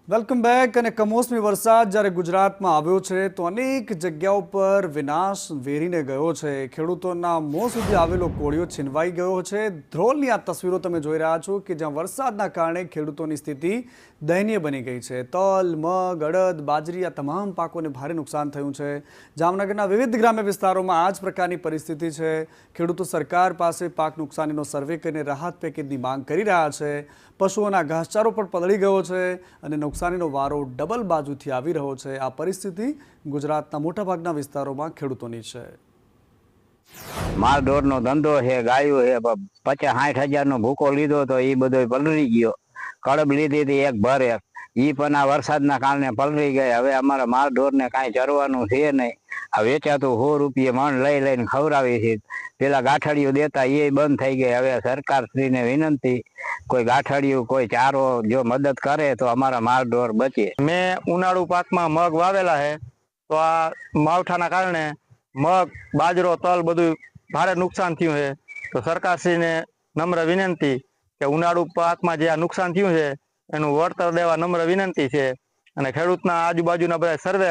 Welcome back. અને કમોસમી વરસાદ જ્યારે ગુજરાતમાં આવ્યો છે તો અનેક જગ્યાઓ પર વિનાશ વેરીને ગયો છે। ખેડૂતોના મોં સુધી આવેલો કોળિયો છીનવાઈ ગયો છે। ધ્રોલની આ તસવીરો તમે જોઈ રહ્યા છો કે જ્યાં વરસાદના કારણે ખેડૂતોની સ્થિતિ દયનીય બની ગઈ છે। તલ, મગ, અડદ, બાજરી આ તમામ પાકોને ભારે નુકસાન થયું છે। જામનગરના વિવિધ ગ્રામ્ય વિસ્તારોમાં આ જ પ્રકારની પરિસ્થિતિ છે। ખેડૂતો સરકાર પાસે પાક નુકસાનીનો સર્વે કરીને રાહત પેકેજની માંગ કરી રહ્યા છે। પશુઓના ઘાસચારો પણ પલળી ગયો છે અને નુકસાનીનો વારો ડબલ બાજુથી આવી રહ્યો છે। આ પરિસ્થિતિ ગુજરાતના મોટાભાગના વિસ્તારોમાં ખેડૂતોની છે। માલ ઢોરનો ધંધો છે, ગાયો છે, 50-60 હજારનો ભૂકો લીધો તો એ બધો પલળી ગયો। કડબ લીધી હતી એક ભર એક, એ પણ આ વરસાદના કારણે પલળી ગઈ। હવે અમારા માલ ઢોરને કાંઈ ચરવાનું છે નહીં। આ વેચાતું 100 રૂપિયા મણ લઈને ખવડાવી છે। પેલા ગાંઠડીઓ દેતા એ બંધ થઈ ગઈ। હવે સરકારશ્રીને વિનંતી, કોઈ ગાંઠડિયું, કોઈ ચારો જો મદદ કરે તો અમારા માલ ઢોર બચે। મેં ઉનાળુ પાકમાં મગ વાવેલા છે, તો આ માવઠાના કારણે મગ, બાજરો, તલ બધું ભારે નુકસાન થયું છે। તો સરકારશ્રીને નમ્ર વિનંતી કે ઉનાળુ પાકમાં જે આ નુકસાન થયું છે એનું વળતર દેવા નમ્ર વિનંતી છે। અને ખેડૂતના આજુબાજુના બધા સર્વે